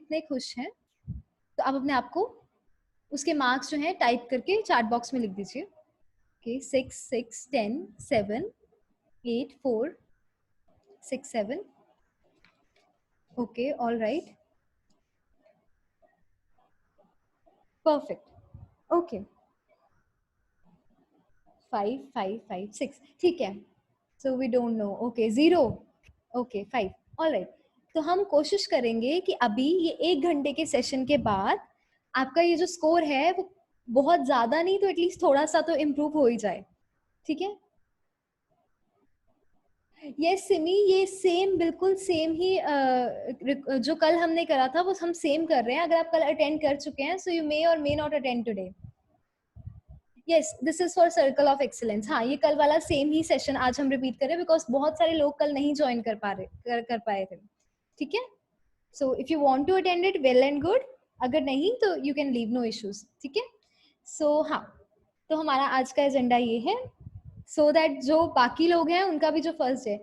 कितने खुश हैं, तो आप अपने आप को उसके मार्क्स जो हैं टाइप करके चैट बॉक्स में लिख दीजिए। Okay, 6 6 10 7 8 4 6 7। Okay, all right, perfect. Okay, 5 5 5 6, ठीक है। So we don't know, okay 0, okay 5, all right. तो हम कोशिश करेंगे कि अभी ये 1 घंटे के सेशन के बाद आपका ये जो स्कोर है वो बहुत ज्यादा नहीं तो एटलीस्ट थोड़ा सा तो इम्प्रूव हो ही जाए, ठीक है। ये सिमी, ये सेम, बिल्कुल सेम ही जो कल हमने करा था वो हम सेम कर रहे हैं। अगर आप कल अटेंड कर चुके हैं, सो यू मे और may not attend today. Yes, this is for circle of excellence. हाँ, ये कल वाला सेम ही सेशन आज हम रिपीट करें बिकॉज बहुत सारे लोग कल नहीं ज्वाइन कर पाए थे, ठीक है। So if you want to attend it, well and good. अगर नहीं तो you can leave, no issues, ठीक है। सो हाँ, तो हमारा आज का एजेंडा ये है, सो दैट जो बाकी लोग हैं उनका भी जो first day,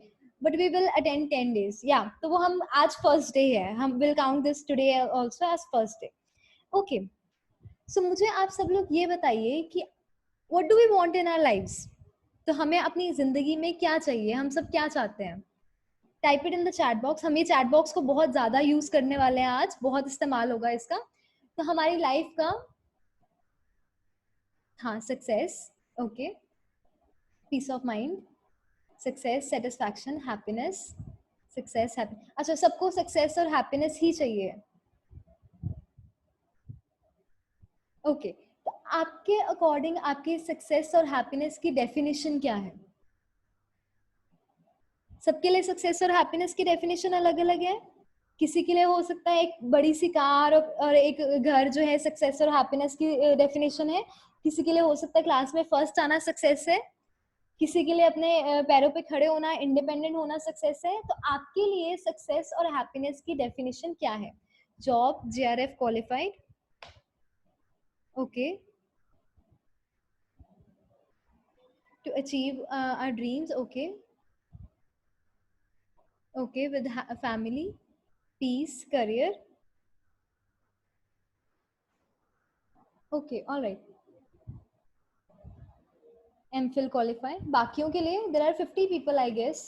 but we will attend 10 days, या तो वो हम आज फर्स्ट डे है, हम will count this today also as first day. Okay, so मुझे आप सब लोग ये बताइए कि what do we want in our lives. तो हमें अपनी जिंदगी में क्या चाहिए, हम सब क्या चाहते हैं। Type it in the chat box. हम ये चैट बॉक्स को बहुत ज्यादा यूज करने वाले हैं, आज बहुत इस्तेमाल होगा इसका। तो हमारी लाइफ का, हाँ, success, okay, peace of mind, success, satisfaction, happiness, success, happy. अच्छा, सबको सक्सेस और हैप्पीनेस ही चाहिए। ओके, तो आपके अकॉर्डिंग आपकी सक्सेस और हैप्पीनेस की डेफिनेशन क्या है। सबके लिए सक्सेस और हैप्पीनेस की डेफिनेशन अलग अलग है। किसी के लिए हो सकता है एक बड़ी सी कार और एक घर जो है सक्सेस और हैप्पीनेस की डेफिनेशन है। किसी के लिए हो सकता है क्लास में फर्स्ट आना सक्सेस है। किसी के लिए अपने पैरों पे खड़े होना, इंडिपेंडेंट होना सक्सेस है। तो आपके लिए सक्सेस और हैप्पीनेस की डेफिनेशन क्या है। Job, JRF qualified, okay, to achieve our dreams, okay, okay, with family, peace, career, okay, all right, MPhil qualify. बाकियों के लिए there are 50 people I guess,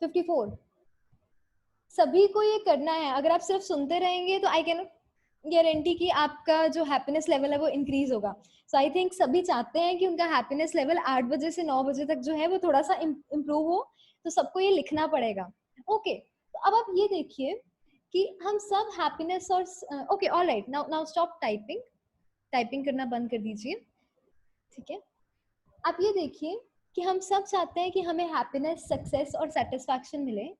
54। सभी को ये करना है। अगर आप सिर्फ सुनते रहेंगे तो आई कैन गारंटी कि आपका जो हैप्पीनेस लेवल है वो इंक्रीज होगा। सो आई थिंक सभी चाहते हैं कि उनका हैप्पीनेस लेवल 8 बजे से 9 बजे तक जो है वो थोड़ा सा इम्प्रूव हो। तो सबको ये लिखना पड़ेगा। ओके, तो अब आप ये देखिए कि हम सब हैप्पीनेस और okay, all right, now now stop typing. Typing करना बंद कर दीजिए, ठीक है। आप ये देखिए कि हम सब चाहते हैं कि हमें हैप्पीनेस, सक्सेस और सेटिस्फैक्शन मिले,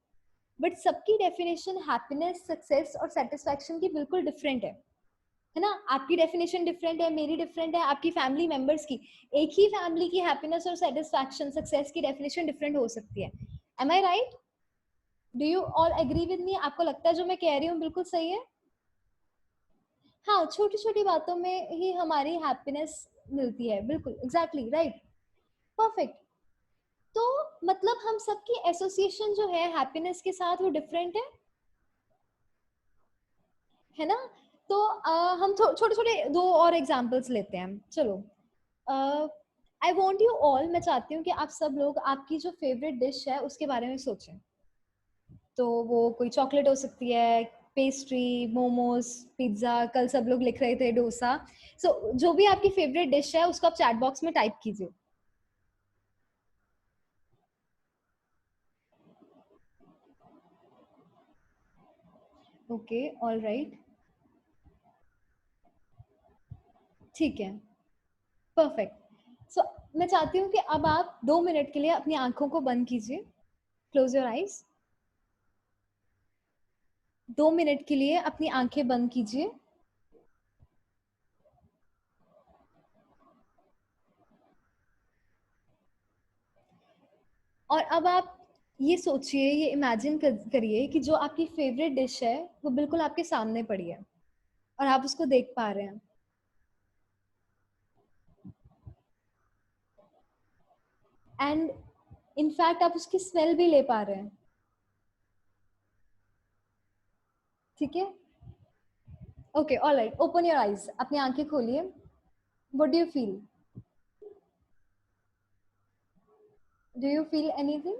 बट सबकी डेफिनेशन हैप्पीनेस, सक्सेस और सेटिस्फैक्शन की बिल्कुल डिफरेंट है ना। आपकी डेफिनेशन डिफरेंट है, मेरी डिफरेंट है, आपकी फैमिली मेंबर्स की। एक ही फैमिली की हैप्पीनेस और सेटिस्फैक्शन, सक्सेस की डेफिनेशन डिफरेंट हो सकती है। Am I right? Do you all agree with me? आपको लगता है जो मैं कह रही हूँ बिल्कुल सही है? हाँ, छोटी छोटी बातों में ही हमारी हैप्पीनेस मिलती है, बिल्कुल, एग्जैक्टली राइट, परफेक्ट। तो मतलब हम सबकी एसोसिएशन जो है हैप्पीनेस के साथ वो डिफरेंट है ना। तो हम छोटे छोटे दो और एग्जांपल्स लेते हैं, चलो। आई वॉन्ट यू ऑल, मैं चाहती हूँ कि आप सब लोग आपकी जो फेवरेट डिश है उसके बारे में सोचें। तो वो कोई चॉकलेट हो सकती है, पेस्ट्री, मोमोज, पिज्ज़ा, कल सब लोग लिख रहे थे डोसा। जो भी आपकी फेवरेट डिश है उसको आप चैट बॉक्स में टाइप कीजिए। ओके, ऑल राइट, ठीक है, परफेक्ट। सो मैं चाहती हूँ कि अब आप 2 मिनट के लिए अपनी आंखों को बंद कीजिए। Close your eyes. 2 मिनट के लिए अपनी आंखें बंद कीजिए। और अब आप ये सोचिए, ये इमेजिन करिए कि जो आपकी फेवरेट डिश है वो बिल्कुल आपके सामने पड़ी है और आप उसको देख पा रहे हैं। एंड इनफैक्ट आप उसकी स्मेल भी ले पा रहे हैं। ठीक है, okay alright, open your eyes, अपनी आंखें खोलिए. What do you feel? Do you feel anything?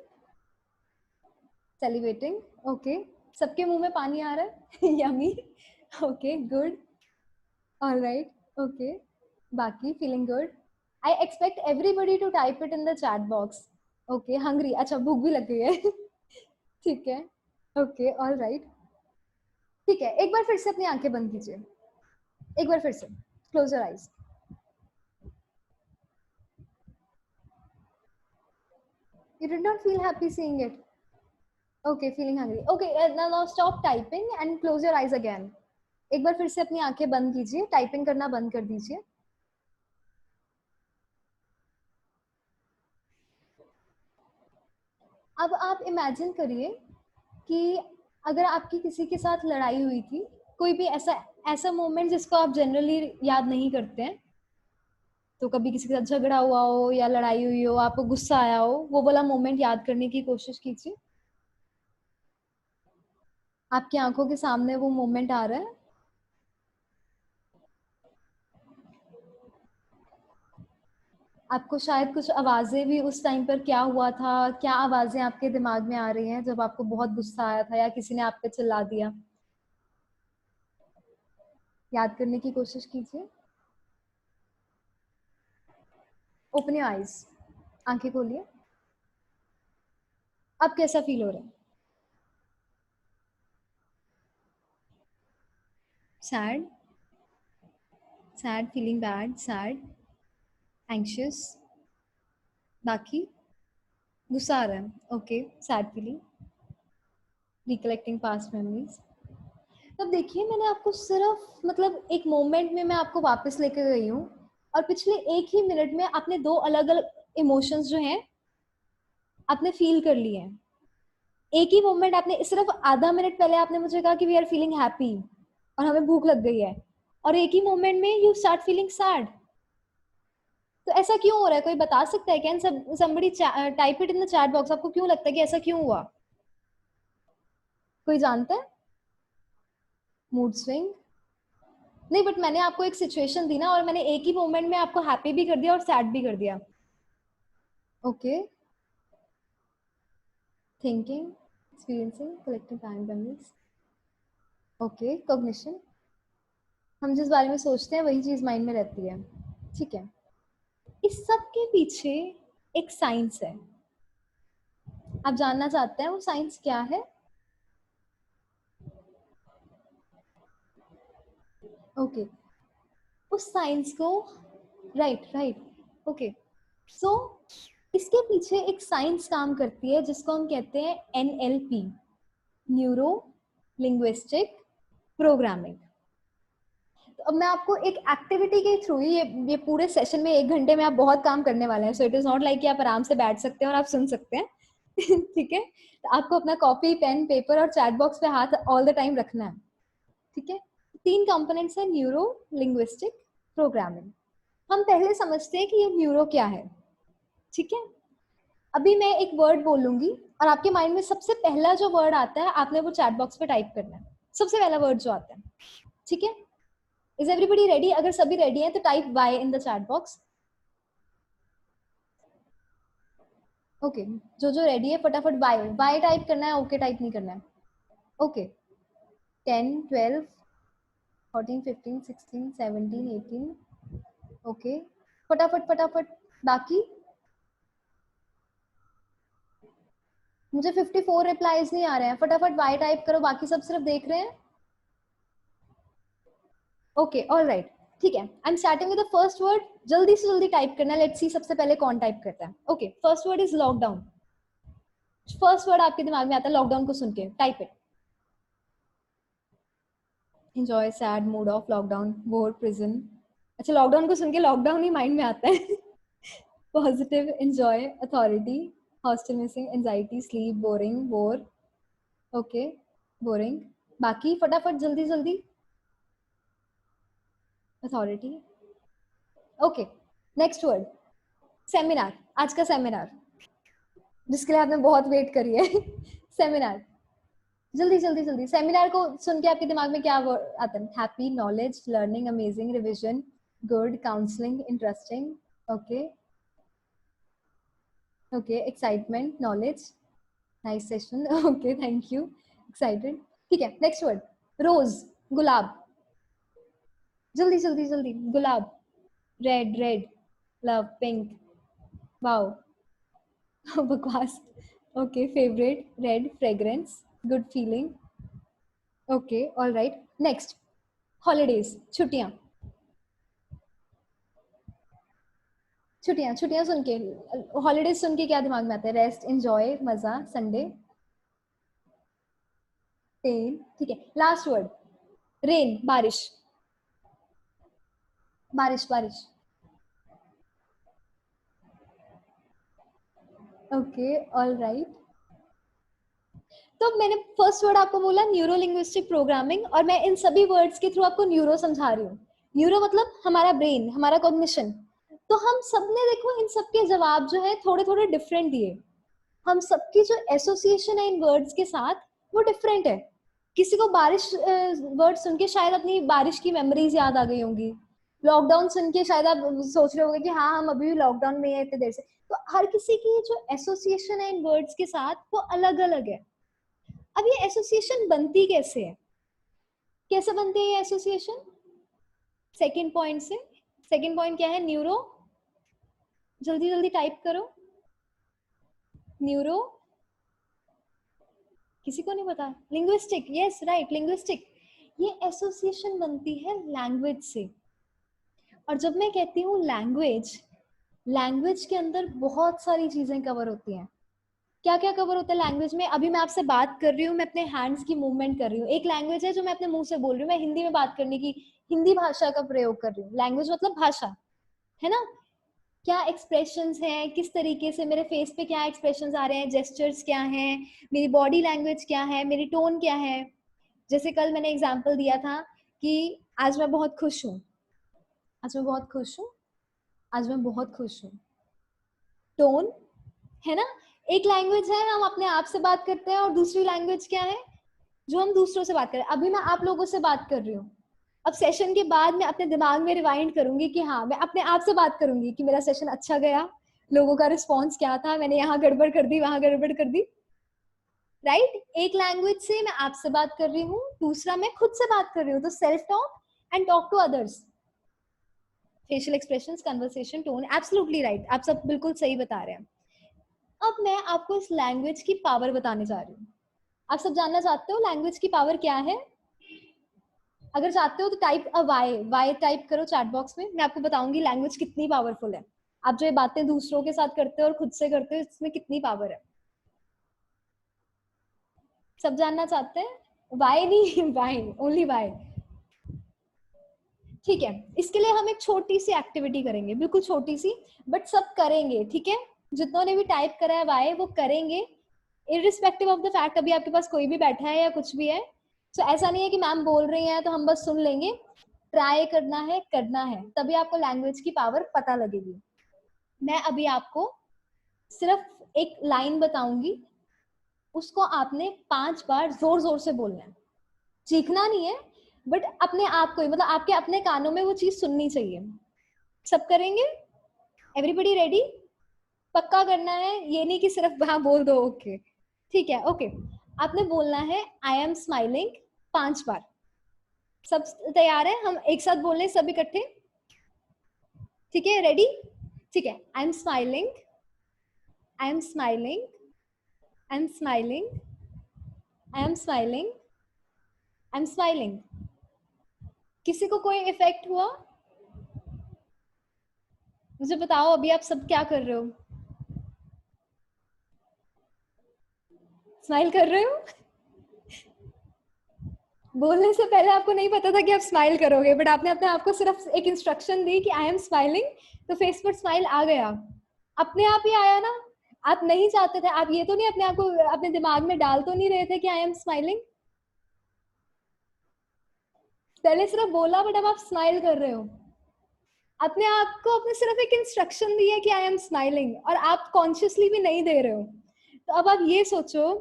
Celebrating, okay. सबके मुंह में पानी आ रहा है. Yummy. Okay good. Alright, okay. बाकी feeling good. I expect everybody to type it in the chat box. Okay hungry, अच्छा भूख भी लग गई है. ठीक है, ओके ऑलराइट. ठीक है, एक बार फिर से अपनी आंखें बंद कीजिए. एक बार फिर से close your eyes. You did not feel happy seeing it. Okay, feeling hungry. Okay, now stop typing and close your eyes again. एक बार फिर से अपनी आंखें बंद कीजिए, टाइपिंग करना बंद कर दीजिए. अब आप इमेजिन करिए कि अगर आपकी किसी के साथ लड़ाई हुई थी, कोई भी ऐसा ऐसा मोमेंट जिसको आप जनरली याद नहीं करते हैं, तो कभी किसी के साथ झगड़ा हुआ हो या लड़ाई हुई हो, आपको गुस्सा आया हो, वो वाला मोमेंट याद करने की कोशिश कीजिए. आपकी आंखों के सामने वो मोमेंट आ रहा है. आपको शायद कुछ आवाजें भी उस टाइम पर क्या हुआ था, क्या आवाजें आपके दिमाग में आ रही हैं जब आपको बहुत गुस्सा आया था या किसी ने आप पे चिल्ला दिया. याद करने की कोशिश कीजिए. ओपन योर आईज, आंखें खोलिए. अब कैसा फील हो रहा है? Sad. Sad, feeling bad, sad, anxious. बाकी गुस्सा आ रहा है. Okay, sad feeling, recollecting past memories. तब देखिए, मैंने आपको सिर्फ मतलब एक मोमेंट में मैं आपको वापस लेकर गई हूँ, और पिछले एक ही मिनट में आपने दो अलग अलग इमोशंस जो हैं आपने फील कर लिए हैं. एक ही मोमेंट आपने, सिर्फ आधा मिनट पहले आपने मुझे कहा कि वी आर फीलिंग हैप्पी और हमें भूख लग गई है, और एक ही मोमेंट में यू स्टार्ट फीलिंग सैड. तो ऐसा क्यों हो रहा है? कोई बता सकता है? Can somebody type it in the chat box. आपको क्यों लगता है कि ऐसा क्यों हुआ? कोई जानता है? Mood swing? नहीं, बट मैंने आपको एक सिचुएशन दी ना, और मैंने एक ही मोमेंट में आपको हैप्पी भी कर दिया और सैड भी कर दिया. Okay, thinking, experiencing, collecting time memories. Okay, cognition. हम जिस बारे में सोचते हैं वही चीज माइंड में रहती है. ठीक है, इस सब के पीछे एक साइंस है. आप जानना चाहते हैं वो साइंस क्या है? ओके, उस साइंस को, राइट राइट, ओके. सो इसके पीछे एक साइंस काम करती है जिसको हम कहते हैं NLP, न्यूरो लिंग्विस्टिक प्रोग्रामिंग. तो अब मैं आपको एक एक्टिविटी के थ्रू ही, ये पूरे सेशन में 1 घंटे में आप बहुत काम करने वाले हैं. So it is not like कि आप आराम से बैठ सकते हैं और आप सुन सकते हैं. ठीक है, तो आपको अपना कॉपी पेन पेपर और चैट बॉक्स पे हाथ ऑल द टाइम रखना है. ठीक है, 3 कंपोनेंट्स है: न्यूरो लिंग्विस्टिक प्रोग्रामिंग. हम पहले समझते हैं कि ये न्यूरो क्या है. ठीक है, अभी मैं एक वर्ड बोलूंगी और आपके माइंड में सबसे पहला जो वर्ड आता है आपने वो चैट बॉक्स पे टाइप करना है. सबसे पहला वर्ड जो आता है. ठीक है, इज एवरीबडी रेडी? अगर सभी रेडी हैं तो type Y in the chat box. Okay, जो रेडी है फटाफट वाई वाई टाइप करना है. ओके टाइप नहीं करना है. ओके, 10, 12, 14, 15, 16, 17, 18. ओके, फटाफट फटाफट. बाकी मुझे 54 रिप्लाईज नहीं आ रहे हैं. फटाफट वाई टाइप करो. बाकी सब सिर्फ देख रहे हैं. ओके ऑलराइट, ठीक है. I am starting with the first word. जल्दी से जल्दी टाइप करना है. लेट्स सी सबसे पहले कौन टाइप करता है. Okay, first word is lockdown. First word आपके दिमाग में आता है लॉकडाउन को सुन के, type it. Enjoy, sad, mood off, lockdown, bore, prison. अच्छा, लॉकडाउन को सुन के लॉकडाउन ही माइंड में आता है. Positive, enjoy, authority, hostel, missing, anxiety, sleep, boring, bore. Okay, boring. बाकी फटाफट जल्दी जल्दी. Authority. Okay, next word seminar. आज का सेमिनार जिसके लिए आपने बहुत वेट करी है. सेमिनार. जल्दी जल्दी जल्दी, सेमिनार को सुन के आपके दिमाग में क्या आता है? Happy, knowledge, learning, amazing, revision, good, counselling, interesting, okay okay, excitement, knowledge, nice session, okay thank you, excited. ठीक है, नेक्स्ट वर्ड, रोज, गुलाब, जल्दी जल्दी जल्दी, गुलाब, red red, love, pink, wow, बकवास, okay, favourite, red, fragrance, good feeling, okay, all right, next, holidays, छुट्टियां, छुट्टियां, छुट्टियां सुन के, हॉलीडेज सुन के क्या दिमाग में आता है? रेस्ट, एंजॉय, मजा, संडे, पेन, ठीक है, लास्ट वर्ड, रेन, बारिश, बारिश बारिश, ओके, ऑल राइट। तो मैंने फर्स्ट वर्ड आपको बोला न्यूरो लिंग्विस्टिक प्रोग्रामिंग, और मैं इन सभी वर्ड्स के थ्रू आपको न्यूरो समझा रही हूँ। न्यूरो मतलब हमारा ब्रेन, हमारा कॉग्निशन। तो हम सबने देखो इन सबके जवाब जो है थोड़े थोड़े डिफरेंट दिए। हम सबकी जो एसोसिएशन है इन वर्ड्स के साथ वो डिफरेंट है। किसी को बारिश वर्ड सुन के शायद अपनी बारिश की मेमोरीज याद आ गई होंगी। लॉकडाउन सुन के शायद आप सोच रहे होंगे कि हाँ हम अभी भी लॉकडाउन में हैं इतने देर से। तो हर किसी की जो एसोसिएशन है इन वर्ड्स के साथ वो अलग अलग है। अब ये एसोसिएशन बनती कैसे है? कैसे बनती है ये एसोसिएशन? सेकंड पॉइंट से। सेकंड पॉइंट क्या है? न्यूरो, जल्दी जल्दी टाइप करो, न्यूरो, किसी को नहीं पता? Linguistic, yes right, linguistic. ये एसोसिएशन बनती है लैंग्वेज से। और जब मैं कहती हूँ लैंग्वेज, लैंग्वेज के अंदर बहुत सारी चीजें कवर होती हैं। क्या क्या कवर होता है लैंग्वेज में? अभी मैं आपसे बात कर रही हूँ, मैं अपने हैंड्स की मूवमेंट कर रही हूँ, एक लैंग्वेज है जो मैं अपने मुंह से बोल रही हूँ। मैं हिंदी में बात करने की, हिंदी भाषा का प्रयोग कर रही हूँ। लैंग्वेज मतलब भाषा, है ना? क्या एक्सप्रेशंस हैं, किस तरीके से मेरे फेस पे क्या एक्सप्रेशंस आ रहे हैं, जेस्चर्स क्या हैं, मेरी बॉडी लैंग्वेज क्या है, मेरी टोन क्या है। जैसे कल मैंने एग्जांपल दिया था कि आज मैं बहुत खुश हूँ, आज मैं बहुत खुश हूँ, आज मैं बहुत खुश हूँ। टोन, है ना? एक लैंग्वेज है हम अपने आप से बात करते हैं, और दूसरी लैंग्वेज क्या है? जो हम दूसरों से बात करें। अभी मैं आप लोगों से बात कर रही हूँ, अब सेशन के बाद मैं अपने दिमाग में रिवाइंड करूंगी कि हाँ मैं अपने आप से बात करूंगी कि मेरा सेशन अच्छा गया, लोगों का रिस्पॉन्स क्या था, मैंने यहाँ गड़बड़ कर दी, वहां गड़बड़ कर दी, राइट? एक लैंग्वेज से मैं आपसे बात कर रही हूँ, दूसरा मैं खुद से बात कर रही हूँ। तो self talk and talk to others, facial expressions, conversation, tone, absolutely right, आप सब बिल्कुल सही बता रहे हैं। अब मैं आपको इस लैंग्वेज की पावर बताने जा रही हूँ। आप सब जानना चाहते हो लैंग्वेज की पावर क्या है? अगर चाहते हो तो type a Y, Y type करो चैट बॉक्स में, मैं आपको बताऊंगी लैंग्वेज कितनी पावरफुल है। आप जो ये बातें दूसरों के साथ करते हो और खुद से करते हो, इसमें कितनी पावर है, सब जानना चाहते हैं? वाई नहीं, वाई, ओनली वाई। ठीक है, इसके लिए हम एक छोटी सी एक्टिविटी करेंगे, बिल्कुल छोटी सी, बट सब करेंगे, ठीक है? जितनों ने भी टाइप करा है वाई वो करेंगे, इररिस्पेक्टिव ऑफ द फैक्ट अभी आपके पास कोई भी बैठा है या कुछ भी है। तो ऐसा नहीं है कि मैम बोल रही हैं तो हम बस सुन लेंगे, ट्राई करना है, तभी आपको लैंग्वेज की पावर पता लगेगी। मैं अभी आपको सिर्फ एक लाइन बताऊंगी, उसको आपने 5 बार जोर जोर से बोलना है। चीखना नहीं है, बट अपने आप को ही, मतलब आपके अपने कानों में वो चीज सुननी चाहिए। सब करेंगे? Everybody ready? पक्का करना है, ये नहीं कि सिर्फ वहां बोल दो। ओके ठीक है, ओके। आपने बोलना है आई एम स्माइलिंग 5 बार। सब तैयार है? हम एक साथ बोल रहे हैं सब इकट्ठे, ठीक है? रेडी? ठीक है, I am smiling, I am smiling, I am smiling, I am smiling, I am smiling. किसी को कोई इफेक्ट हुआ? मुझे बताओ अभी आप सब क्या कर रहे हो? स्माइल कर रहे हो? बोलने से पहले आपको नहीं पता था कि आप स्माइल करोगे, बट आपने अपने आप को सिर्फ एक इंस्ट्रक्शन दी कि आई एम स्माइलिंग, तो फेस पर स्माइल आ गया, अपने आप ही आया ना। आप नहीं चाहते थे, आप ये तो नहीं अपने आप को अपने दिमाग में डाल तो नहीं रहे थे कि आई एम स्माइलिंग? पहले सिर्फ बोला, बट अब आप स्माइल कर रहे हो। अपने आप को अपने सिर्फ एक इंस्ट्रक्शन दी है कि आई एम स्माइलिंग, और आप कॉन्शियसली भी नहीं दे रहे हो। तो अब आप ये सोचो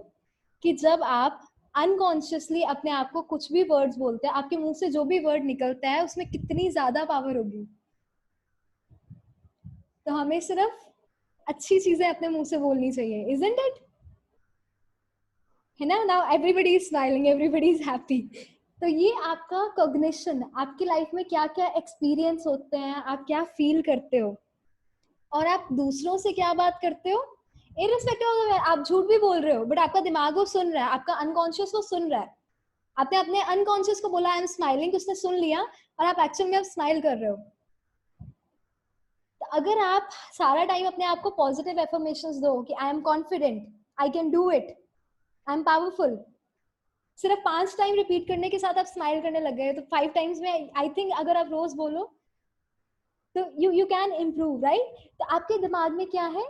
कि जब आप अनकॉन्शियसली अपने आप को कुछ भी वर्ड्स बोलते हैं, आपके मुंह से जो भी वर्ड निकलता है उसमें कितनी ज्यादा पावर होगी। तो हमें सिर्फ अच्छी चीजें अपने मुंह से बोलनी चाहिए, इजंट इट? है ना? Now everybody is smiling, everybody is happy. तो ये आपका कॉग्निशन, आपकी लाइफ में क्या क्या एक्सपीरियंस होते हैं, आप क्या फील करते हो और आप दूसरों से क्या बात करते हो, इररिस्पेक्टिव ऑफ, आप झूठ भी बोल रहे हो बट आपका दिमाग वो सुन रहा है, आपका अनकॉन्शियस वो सुन रहा है। आपने अपने अनकॉन्शियस को बोला आई एम स्माइलिंग, उसने सुन लिया और आप एक्चुअल में आप स्माइल कर रहे हो। तो अगर आप सारा टाइम अपने आप को पॉजिटिव एफर्मेशंस दो कि I am confident, I can do it, I am powerful, सिर्फ 5 टाइम रिपीट करने के साथ आप स्माइल करने लग गए, तो 5 टाइम्स में आई थिंक अगर आप रोज बोलो तो यू कैन इम्प्रूव, राइट? तो आपके दिमाग में क्या है,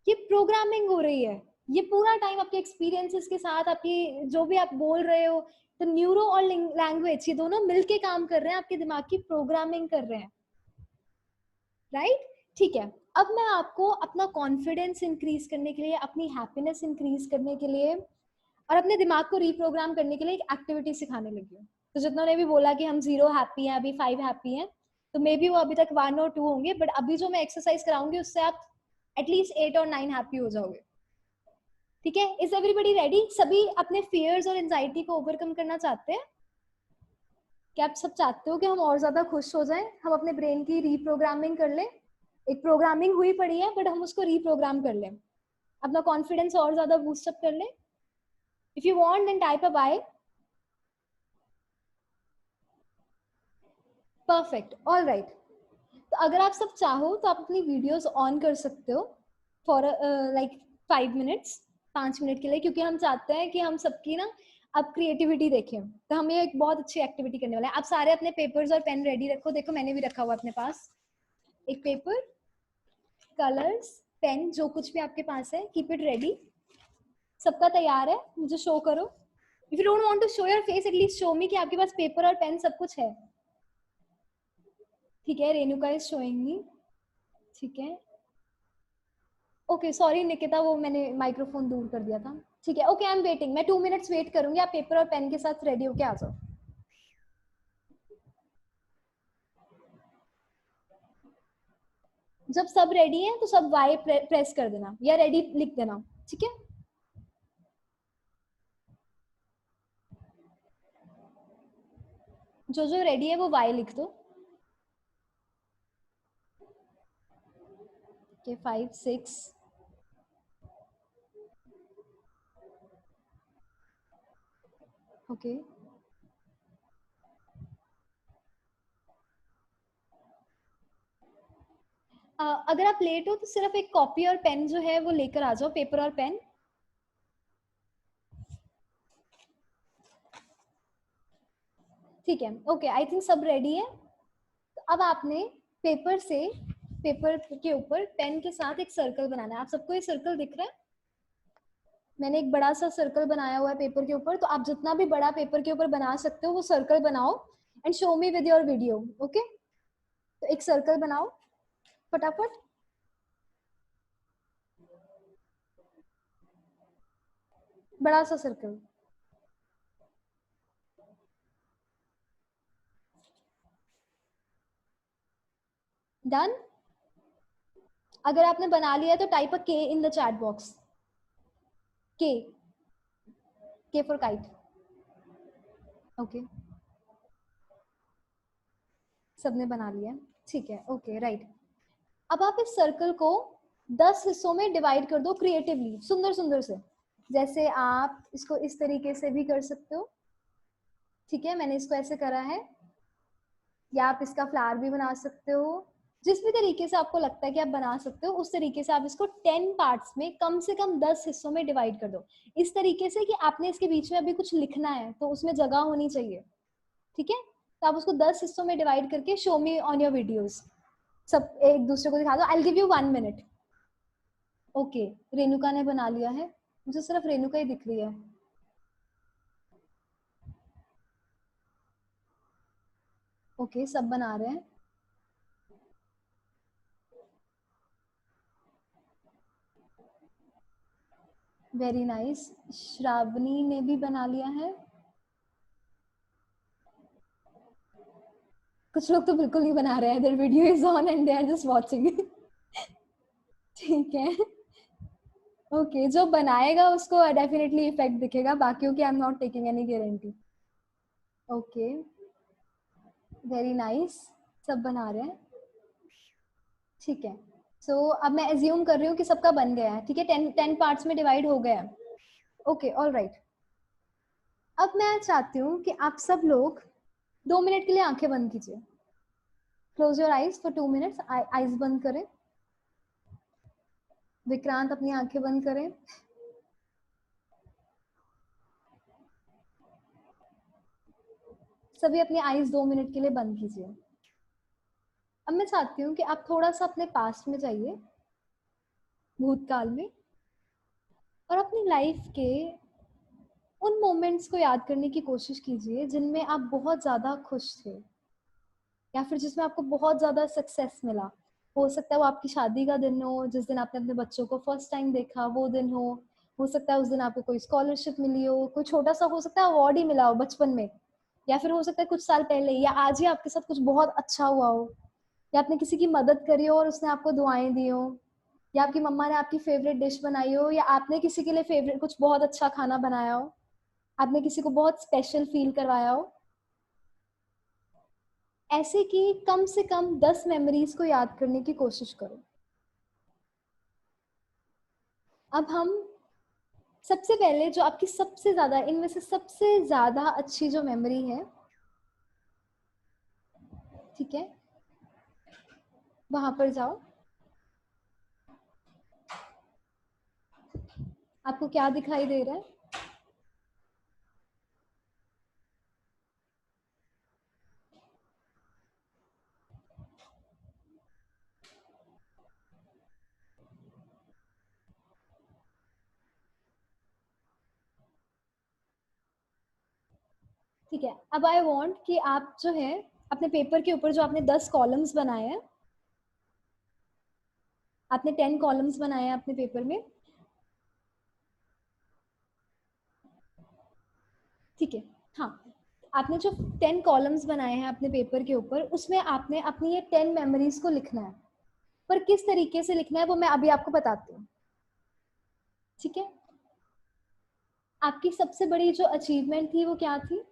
ये प्रोग्रामिंग हो रही है, ये पूरा टाइम आपके एक्सपीरियंसेस के साथ आपकी जो भी आप बोल रहे हो, तो न्यूरो और लैंग्वेज ये दोनों मिलके काम कर रहे हैं, आपके दिमाग की प्रोग्रामिंग कर रहे हैं, राइट? ठीक है, अब मैं आपको अपना कॉन्फिडेंस इंक्रीज करने के लिए, अपनी हैप्पीनेस इंक्रीज करने के लिए और अपने दिमाग को रीप्रोग्राम करने के लिए एक एक्टिविटी सिखाने लगी हूँ। तो जितनों ने भी बोला कि हम 0 हैप्पी हैं, अभी 5 हैप्पी हैं, तो मे बी वो अभी तक 1 और 2 होंगे, बट अभी जो मैं एक्सरसाइज कराऊंगी उससे आप एटलीस्ट 8 और 9 हैप्पी हो जाओगे। ठीक है? Is everybody ready? सभी अपने फियर्स और एंजाइटी को ओवरकम करना चाहते हैं? क्या आप सब चाहते हो कि हम और ज्यादा खुश हो जाएं, हम अपने ब्रेन की रीप्रोग्रामिंग कर लें? एक प्रोग्रामिंग हुई पड़ी है बट हम उसको रीप्रोग्राम कर लें, अपना कॉन्फिडेंस और ज्यादा बूस्टअप कर लें। If you want then type a bye. Perfect, all right. तो अगर आप सब चाहो तो आप अपनी वीडियोस ऑन कर सकते हो फॉर लाइक 5 मिनट्स, 5 मिनट के लिए, क्योंकि हम चाहते हैं कि हम सबकी ना अब क्रिएटिविटी देखें। तो हम ये एक बहुत अच्छी एक्टिविटी करने वाले हैं। आप सारे अपने पेपर्स और पेन रेडी रखो, देखो मैंने भी रखा हुआ अपने पास एक पेपर, कलर्स, पेन, जो कुछ भी आपके पास है, कीप इट रेडी। सबका तैयार है? मुझे शो करो। If you don't want to show your face, at least show me कि आपके पास पेपर और पेन सब कुछ है। ठीक है, रेणुका इज शोइंग मी। ठीक है, ओके सॉरी निकिता, वो मैंने माइक्रोफोन दूर कर दिया था। ठीक है, ओके आई एम वेटिंग, मैं 2 मिनट्स वेट करूंगी, आप पेपर और पेन के साथ रेडी होके आ जाओ। जब सब रेडी है तो सब वाई प्रेस कर देना या रेडी लिख देना। ठीक है, जो जो रेडी है वो वाई लिख दो। ओके 5 6। ओके, अगर आप लेट हो तो सिर्फ एक कॉपी और पेन जो है वो लेकर आ जाओ, पेपर और पेन। ठीक है, ओके आई थिंक सब रेडी है। तो अब आपने पेपर से, पेपर के ऊपर पेन के साथ एक सर्कल बनाना है। आप सबको ये सर्कल दिख रहा है? मैंने एक बड़ा सा सर्कल बनाया हुआ है पेपर के ऊपर, तो आप जितना भी बड़ा पेपर के ऊपर बना सकते हो वो सर्कल बनाओ and show me with your video. Okay, तो एक सर्कल बनाओ फटाफट। बड़ा सा सर्कल। डन? अगर आपने बना लिया तो टाइप अ के इन द चैट बॉक्स। के, के फॉर काइट। ओके, सबने बना लिया? ठीक है, ओके राइट। अब आप इस सर्कल को 10 हिस्सों में डिवाइड कर दो क्रिएटिवली, सुंदर सुंदर से। जैसे आप इसको इस तरीके से भी कर सकते हो। ठीक है, मैंने इसको ऐसे करा है, या आप इसका फ्लावर भी बना सकते हो। जिस भी तरीके से आपको लगता है कि आप बना सकते हो उस तरीके से आप इसको 10 पार्ट्स में कम से कम 10 हिस्सों में डिवाइड कर दो, इस तरीके से कि आपने इसके बीच में अभी कुछ लिखना है तो उसमें जगह होनी चाहिए। ठीक है, तो आप उसको 10 हिस्सों में डिवाइड करके show me on your videos, सब एक दूसरे को दिखा दो। I will give you 1 minute. Okay, Renuka ने बना लिया है, मुझे सिर्फ रेणुका ही दिख रही है। ओके, सब बना रहे हैं। Very nice. श्रावणी ने भी बना लिया है। कुछ लोग तो बिल्कुल नहीं बना रहे हैं, their video is on and they are just watching. ठीक है, ओके, जो बनाएगा उसको डेफिनेटली इफेक्ट दिखेगा, बाकियों की I am not taking any guarantee. Okay, very nice, सब बना रहे हैं। ठीक है, सो अब मैं एज्यूम कर रही हूँ कि सबका बन गया है। ठीक है, 10 पार्ट्स में डिवाइड हो गया है। Okay, all right. अब मैं चाहती हूँ कि आप सब लोग 2 मिनट के लिए आंखें बंद कीजिए। Close your eyes for 2 minutes. Eyes बंद करें। विक्रांत अपनी आंखें बंद करें। सभी अपनी आईज 2 मिनट के लिए बंद कीजिए। अब मैं चाहती हूँ कि आप थोड़ा सा अपने पास्ट में जाइए, भूतकाल में, और अपनी लाइफ के उन मोमेंट्स को याद करने की कोशिश कीजिए जिनमें आप बहुत ज़्यादा खुश थे, या फिर जिसमें आपको बहुत ज़्यादा सक्सेस मिला। हो सकता है वो आपकी शादी का दिन हो, जिस दिन आपने अपने बच्चों को फर्स्ट टाइम देखा वो दिन हो सकता है उस दिन आपको कोई स्कॉलरशिप मिली हो, कोई छोटा सा हो सकता है अवार्ड ही मिला हो बचपन में, या फिर हो सकता है कुछ साल पहले, या आज ही आपके साथ कुछ बहुत अच्छा हुआ हो, या आपने किसी की मदद करी हो और उसने आपको दुआएं दी हो, या आपकी मम्मा ने आपकी फेवरेट डिश बनाई हो, या आपने किसी के लिए फेवरेट कुछ बहुत अच्छा खाना बनाया हो, आपने किसी को बहुत स्पेशल फील करवाया हो। ऐसे की कम से कम 10 मेमोरीज को याद करने की कोशिश करो। अब हम सबसे पहले जो आपकी सबसे ज्यादा, इनमें से सबसे ज्यादा अच्छी जो मेमोरी है, ठीक है, वहां पर जाओ। आपको क्या दिखाई दे रहा है? ठीक है, अब आई वांट कि आप जो है अपने पेपर के ऊपर जो आपने 10 कॉलम्स बनाए हैं, आपने 10 कॉलम्स बनाए हैं अपने पेपर में, ठीक है, हाँ, आपने जो 10 कॉलम्स बनाए हैं अपने पेपर के ऊपर, उसमें आपने अपनी ये 10 मेमोरीज को लिखना है। पर किस तरीके से लिखना है वो मैं अभी आपको बताती हूँ। ठीक है, आपकी सबसे बड़ी जो अचीवमेंट थी वो क्या थी?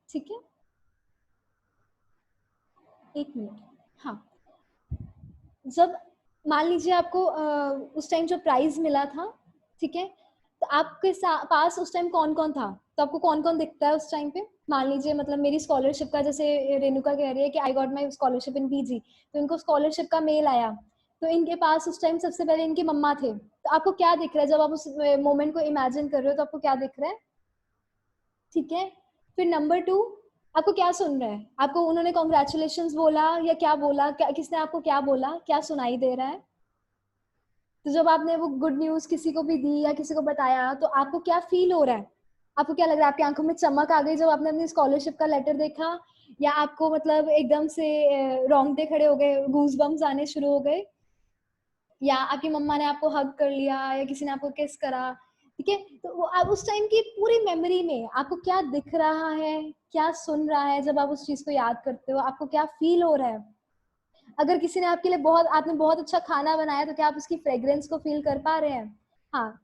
ठीक है, 1 मिनट। हाँ, जब मान लीजिए आपको उस टाइम जो प्राइज मिला था, ठीक है, तो आपके पास उस टाइम कौन कौन था? तो आपको कौन कौन दिखता है उस टाइम पे? मान लीजिए मतलब मेरी स्कॉलरशिप का, जैसे रेणुका कह रही है कि I got my scholarship in PG, तो इनको स्कॉलरशिप का मेल आया, तो इनके पास उस टाइम सबसे पहले इनकी मम्मा थे, तो आपको क्या दिख रहा है जब आप उस मोमेंट को इमेजिन कर रहे हो? तो आपको क्या दिख रहा है? ठीक है, फिर नंबर 2, आपको क्या सुन रहा है? आपको उन्होंने कॉन्ग्रेचुलेशन बोला या क्या बोला, क्या किसने आपको क्या बोला, क्या सुनाई दे रहा है? तो जब आपने वो गुड न्यूज किसी को भी दी या किसी को बताया, तो आपको क्या फील हो रहा है? आपको क्या लग रहा है? आपकी आंखों में चमक आ गई जब आपने अपनी स्कॉलरशिप का लेटर देखा, या आपको मतलब एकदम से रोंगटे खड़े हो गए, गूज बम्स आने शुरू हो गए, या आपकी मम्मा ने आपको हग कर लिया, या किसी ने आपको किस करा? ठीक है, तो वो आप उस टाइम की पूरी मेमोरी में आपको क्या दिख रहा है, क्या सुन रहा है? जब आप उस चीज को याद करते हो आपको क्या फील हो रहा है? अगर किसी ने आपके लिए बहुत, आपने बहुत अच्छा खाना बनाया, तो क्या आप उसकी फ्रेग्रेंस को फील कर पा रहे हैं? हाँ,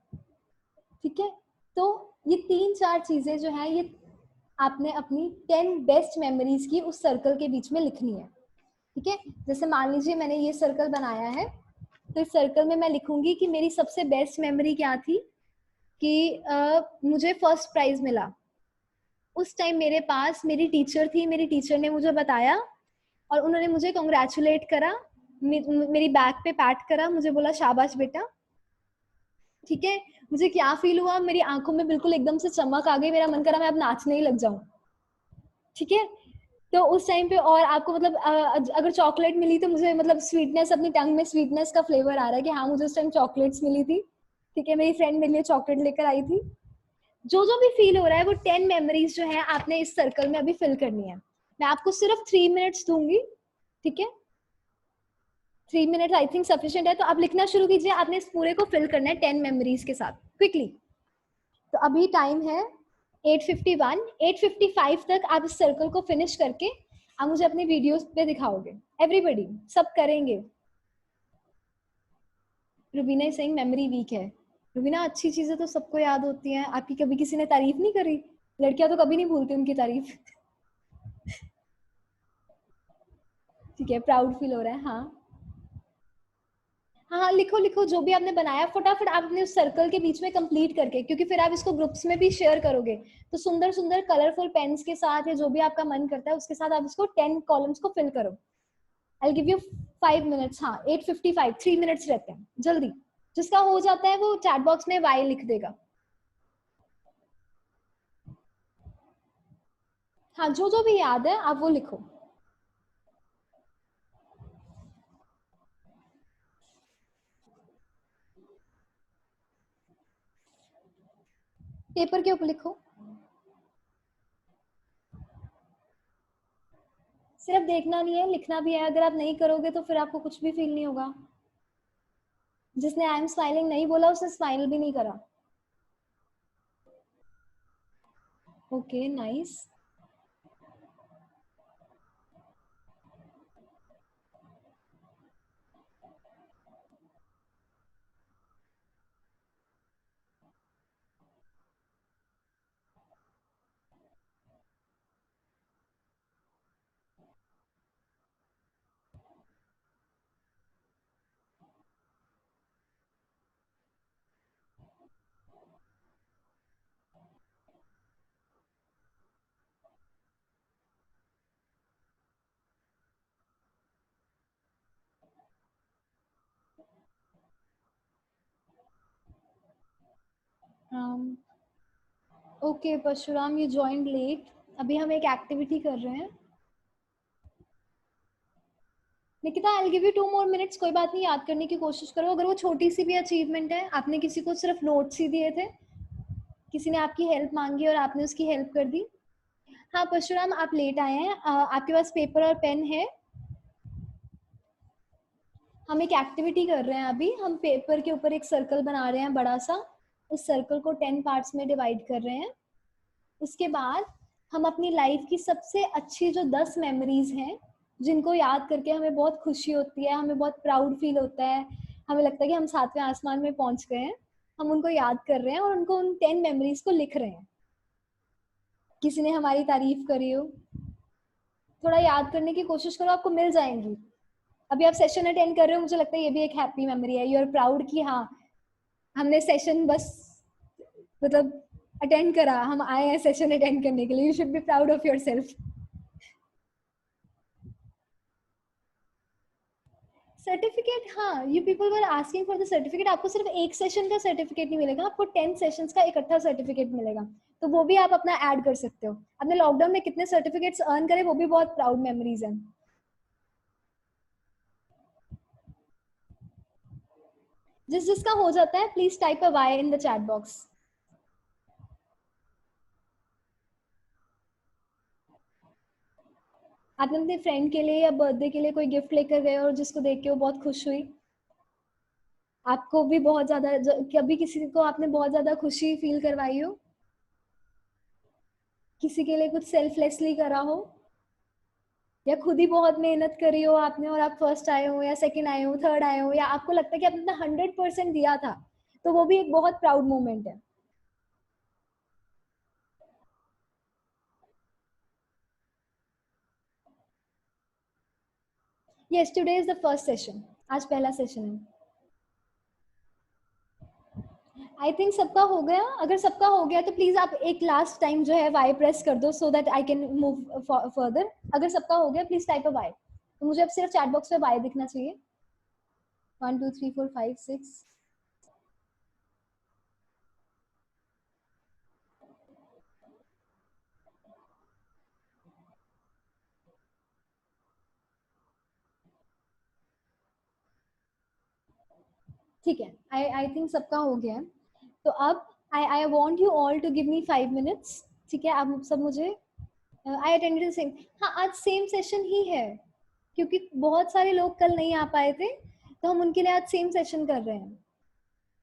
ठीक है, तो ये 3-4 चीजें जो है, ये आपने अपनी 10 बेस्ट मेमोरीज की उस सर्कल के बीच में लिखनी है। ठीक है, जैसे मान लीजिए मैंने ये सर्कल बनाया है, तो इस सर्कल में मैं लिखूंगी कि मेरी सबसे बेस्ट मेमोरी क्या थी, कि मुझे फर्स्ट प्राइज मिला। उस टाइम मेरे पास मेरी टीचर थी, मेरी टीचर ने मुझे बताया और उन्होंने मुझे कॉन्ग्रेचुलेट करा, मेरी बैक पे पैट करा, मुझे बोला शाबाश बेटा। ठीक है, मुझे क्या फील हुआ? मेरी आंखों में बिल्कुल एकदम से चमक आ गई, मेरा मन करा मैं अब नाचने ही लग जाऊं। ठीक है, तो उस टाइम पे और आपको मतलब अगर चॉकलेट मिली तो मुझे मतलब स्वीटनेस, अपनी टंग में स्वीटनेस का फ्लेवर आ रहा है कि हाँ मुझे उस टाइम चॉकलेट्स मिली थी। ठीक है, मेरी फ्रेंड मेरे लिए चॉकलेट लेकर आई थी। जो जो भी फील हो रहा है वो 10 मेमोरीज जो है आपने इस सर्कल में अभी फिल करनी है। मैं आपको सिर्फ 3 मिनट्स दूंगी। ठीक है, 3 मिनट आई थिंक सफिशिएंट है, तो आप लिखना शुरू कीजिए। आपने इस पूरे को फिल करना है 10 मेमोरीज के साथ क्विकली। तो अभी टाइम है 8:51। 8:55 तक आप इस सर्कल को फिनिश करके आप मुझे अपनी वीडियोस पे दिखाओगे। एवरीबडी, सब करेंगे। Rubina is saying memory weak है। रुबीना, अच्छी चीजें तो सबको याद होती हैं, आपकी कभी किसी ने तारीफ नहीं करी? लड़कियां तो कभी नहीं भूलती उनकी तारीफ। ठीक है, प्राउड फील हो रहा है। हाँ हाँ हाँ, लिखो लिखो जो भी आपने बनाया फटाफट आप अपने उस सर्कल के बीच में कंप्लीट करके, क्योंकि फिर आप इसको ग्रुप्स में भी शेयर करोगे। तो सुंदर सुंदर कलरफुल पेन्स के साथ या जो भी आपका मन करता है उसके साथ आप इसको 10 कॉलम्स को फिल करो। आई गिव यू 5 मिनट्स। हाँ 8:55, 3 मिनट्स रहते हैं, जल्दी। जिसका हो जाता है वो चैट बॉक्स में वाई लिख देगा। हाँ, जो जो भी याद है आप वो लिखो। पेपर के ऊपर लिखो। सिर्फ देखना नहीं है, लिखना भी है। अगर आप नहीं करोगे तो फिर आपको कुछ भी फील नहीं होगा। जिसने आई एम स्माइलिंग नहीं बोला उसने स्माइल भी नहीं करा। Okay, nice. Okay Parshuram, you joined late. अभी हम एक एक्टिविटी कर रहे हैं। Nikita, I give you 2 more minutes. कोई बात नहीं, याद करने की कोशिश करो। अगर वो छोटी सी भी अचीवमेंट है, आपने किसी को सिर्फ नोट्स ही दिए थे, किसी ने आपकी हेल्प मांगी और आपने उसकी हेल्प कर दी। हाँ परशुराम, आप लेट आए हैं। आपके पास पेपर और पेन है? हम एक एक्टिविटी कर रहे हैं अभी। हम पेपर के ऊपर एक सर्कल बना रहे हैं बड़ा सा। उस सर्कल को 10 पार्ट्स में डिवाइड कर रहे हैं। उसके बाद हम अपनी लाइफ की सबसे अच्छी जो 10 मेमोरीज हैं, जिनको याद करके हमें बहुत खुशी होती है, हमें बहुत प्राउड फील होता है, हमें लगता है कि हम 7वें आसमान में पहुंच गए हैं, हम उनको याद कर रहे हैं और उनको उन 10 मेमोरीज को लिख रहे हैं। किसी ने हमारी तारीफ करी हो, थोड़ा याद करने की कोशिश करो, आपको मिल जाएंगी। अभी आप सेशन अटेंड कर रहे हो, मुझे लगता है ये भी एक हैप्पी मेमोरी है। यू आर प्राउड कि हाँ, हमने सेशन बस मतलब अटेंड करा, हम आए हैं सेशन अटेंड करने के लिए। You should be proud of yourself. Certificate, हाँ, you people were asking for the certificate. आपको सिर्फ एक सेशन का सर्टिफिकेट नहीं मिलेगा, आपको 10 सेशंस का इकट्ठा सर्टिफिकेट मिलेगा। तो वो भी आप अपना ऐड कर सकते हो। अपने लॉकडाउन में कितने सर्टिफिकेट्स अर्न करे, वो भी बहुत प्राउड मेमोरीज हैं। जिस जिसका हो जाता है please type a Y in the chat box. आपने अपने फ्रेंड के लिए या बर्थडे के लिए कोई गिफ्ट लेकर गए और जिसको देख के वो बहुत खुश हुई, आपको भी बहुत ज्यादा, कभी किसी को आपने बहुत ज्यादा खुशी फील करवाई हो, किसी के लिए कुछ सेल्फलेसली करा हो, या खुद ही बहुत मेहनत करी हो आपने और आप फर्स्ट आए हो या सेकंड आए हो, थर्ड आए हो, या आपको लगता है कि आपने अपना 100% दिया था, तो वो भी एक बहुत प्राउड मोमेंट है। Yes, today is the first session. आज पहला सेशन है। आई थिंक सबका हो गया। अगर सबका हो गया तो प्लीज आप एक लास्ट टाइम जो है वाई प्रेस कर दो, so that I can move further. अगर सबका हो गया प्लीज टाइप अ वाई। तो मुझे अब सिर्फ चैट बॉक्स पे वाई दिखना चाहिए। 1 2 3 4 5 6। ठीक है, आई थिंक सबका हो गया है। तो अब I want you all to give me 5 minutes. ठीक है, आप सब मुझे, आई अटेंडेड सेम। हाँ, आज सेम सेशन ही है। क्योंकि बहुत सारे लोग कल नहीं आ पाए थे, तो हम उनके लिए आज सेम सेशन कर रहे हैं,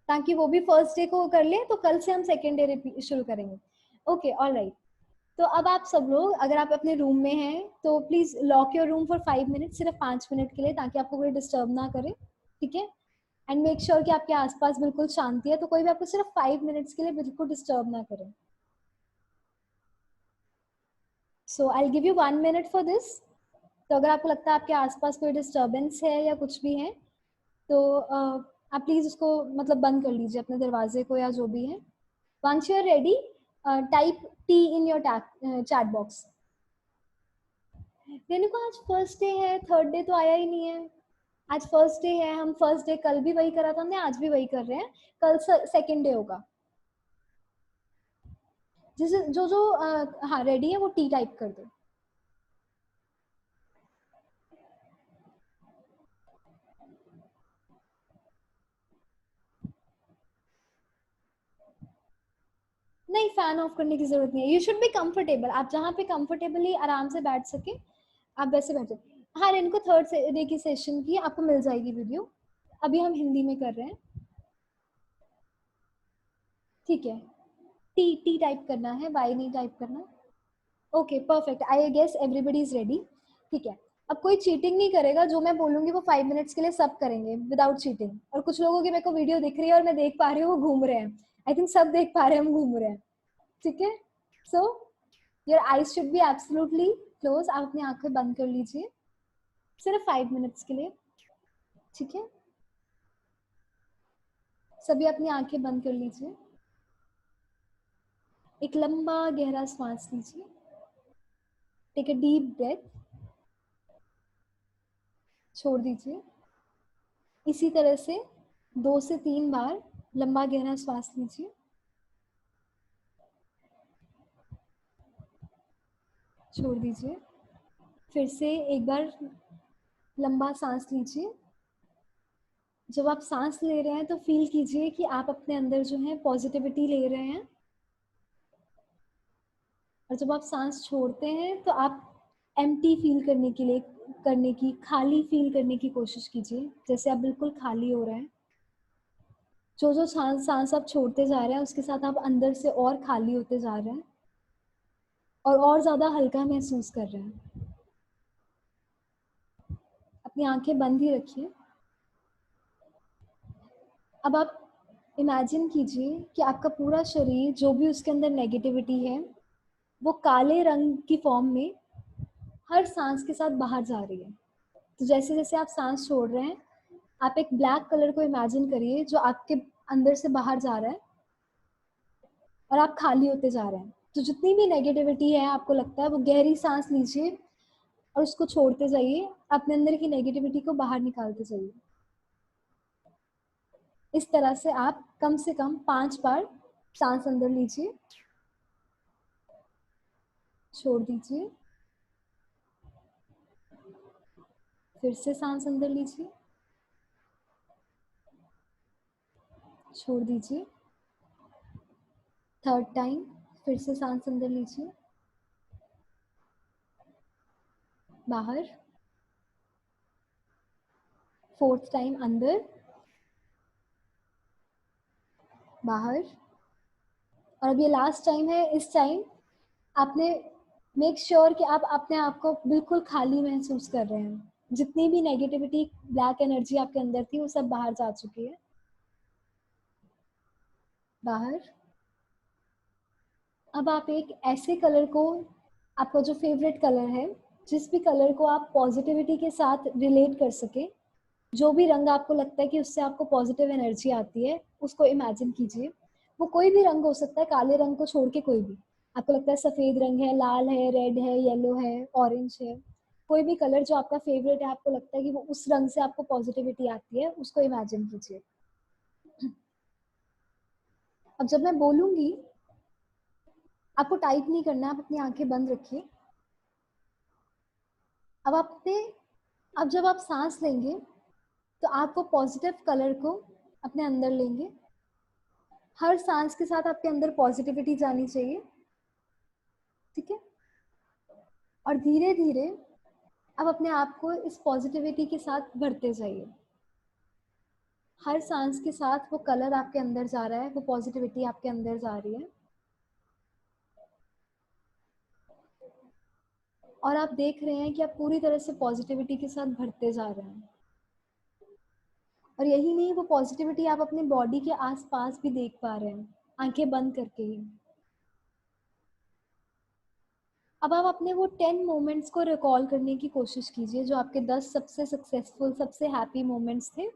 ताकि वो भी फर्स्ट डे को कर ले, तो कल से हम सेकेंड डे शुरू करेंगे। Okay, all right. तो अब आप सब लोग अगर आप अपने रूम में हैं तो please lock your room for 5 minute, सिर्फ 5 मिनट के लिए, ताकि आपको कोई डिस्टर्ब ना करे, ठीक है। एंड मेक श्योर कि आपके आसपास बिल्कुल शांति है, तो कोई भी आपको सिर्फ 5 मिनट्स के लिए बिल्कुल डिस्टर्ब ना करे। So I give you 1 minute for this. तो अगर आपको लगता है आपके आसपास कोई डिस्टर्बेंस है या कुछ भी है, तो आप प्लीज उसको मतलब बंद कर लीजिए, अपने दरवाजे को या जो भी है। Once you are ready, type T in your chat box. Renuka, आज फर्स्ट डे है, थर्ड डे तो आया ही नहीं है। आज फर्स्ट डे है, हम फर्स्ट डे कल भी वही करा था हमने, आज भी वही कर रहे हैं, कल सेकेंड डे होगा। जिसे जो जो हाँ रेडी है वो टी टाइप कर दो। नहीं, फैन ऑफ करने की जरूरत नहीं है, यू शुड बी कंफर्टेबल। आप जहाँ पे कंफर्टेबली आराम से बैठ सके आप वैसे बैठे। हाँ, इनको थर्ड डे की सेशन की आपको मिल जाएगी वीडियो, अभी हम हिंदी में कर रहे हैं, ठीक है। टी टी टाइप करना है, वाई नहीं टाइप करना। Okay perfect, I guess everybody is ready, ठीक है। अब कोई चीटिंग नहीं करेगा, जो मैं बोलूंगी वो 5 मिनट्स के लिए सब करेंगे विदाउट चीटिंग। और कुछ लोगों की मेरे को वीडियो दिख रही है और मैं देख पा रही हूँ वो घूम रहे हैं, आई थिंक सब देख पा रहे हैं हम घूम रहे हैं, ठीक है। So your eyes should be absolutely close, आप अपनी आंखें बंद कर लीजिए सिर्फ 5 मिनट्स के लिए, ठीक है। सभी अपनी आंखें बंद कर लीजिए, एक लंबा गहरा सांस लीजिए, टेक अ डीप ब्रेथ, छोड़ दीजिए। इसी तरह से 2 से 3 बार लंबा गहरा सांस लीजिए, छोड़ दीजिए। फिर से एक बार लंबा सांस लीजिए। जब आप सांस ले रहे हैं तो फील कीजिए कि आप अपने अंदर जो है पॉजिटिविटी ले रहे हैं, और जब आप सांस छोड़ते हैं तो आप एम्प्टी फील करने की खाली फील करने की कोशिश कीजिए, जैसे आप बिल्कुल खाली हो रहे हैं। जो जो सांस सांस आप छोड़ते जा रहे हैं उसके साथ आप अंदर से और खाली होते जा रहे हैं और ज्यादा हल्का महसूस कर रहे हैं। अपनी आंखें बंद ही रखिए। अब आप इमेजिन कीजिए कि आपका पूरा शरीर, जो भी उसके अंदर नेगेटिविटी है, वो काले रंग की फॉर्म में हर सांस के साथ बाहर जा रही है। तो जैसे जैसे आप सांस छोड़ रहे हैं, आप एक ब्लैक कलर को इमेजिन करिए जो आपके अंदर से बाहर जा रहा है और आप खाली होते जा रहे हैं। तो जितनी भी नेगेटिविटी है आपको लगता है, वो गहरी सांस लीजिए और उसको छोड़ते जाइए, अपने अंदर की नेगेटिविटी को बाहर निकालते जाइए। इस तरह से आप कम से कम 5 बार सांस अंदर लीजिए, छोड़ दीजिए, फिर से सांस अंदर लीजिए, छोड़ दीजिए। थर्ड टाइम फिर से सांस अंदर लीजिए, बाहर। फोर्थ टाइम अंदर, बाहर। और अब ये लास्ट टाइम है, इस टाइम आपने मेक श्योर कि आप अपने आप को बिल्कुल खाली महसूस कर रहे हैं। जितनी भी नेगेटिविटी, ब्लैक एनर्जी आपके अंदर थी, वो सब बाहर जा चुकी है, बाहर। अब आप एक ऐसे कलर को, आपका जो फेवरेट कलर है, जिस भी कलर को आप पॉजिटिविटी के साथ रिलेट कर सके, जो भी रंग आपको लगता है कि उससे आपको पॉजिटिव एनर्जी आती है, उसको इमेजिन कीजिए। वो कोई भी रंग हो सकता है, काले रंग को छोड़ के कोई भी। आपको लगता है सफेद रंग है, लाल है, रेड है, येलो है, ऑरेंज है, कोई भी कलर जो आपका फेवरेट है, आपको लगता है कि वो उस रंग से आपको पॉजिटिविटी आती है, उसको इमेजिन कीजिए। अब जब मैं बोलूंगी, आपको टाइप नहीं करना, आप अपनी आंखें बंद रखिए। अब अब जब आप सांस लेंगे तो आप वो पॉजिटिव कलर को अपने अंदर लेंगे। हर सांस के साथ आपके अंदर पॉजिटिविटी जानी चाहिए, ठीक है। और धीरे धीरे अब अपने आप को इस पॉजिटिविटी के साथ भरते जाइए। हर सांस के साथ वो कलर आपके अंदर जा रहा है, वो पॉजिटिविटी आपके अंदर जा रही है, और आप देख रहे हैं कि आप पूरी तरह से पॉजिटिविटी के साथ भरते जा रहे हैं। और यही नहीं, वो पॉजिटिविटी आप अपने बॉडी के आसपास भी देख पा रहे हैं, आंखें बंद करके ही। अब आप अपने वो 10 मोमेंट्स को रिकॉल करने की कोशिश कीजिए जो आपके 10 सबसे सक्सेसफुल, सबसे हैप्पी मोमेंट्स थे।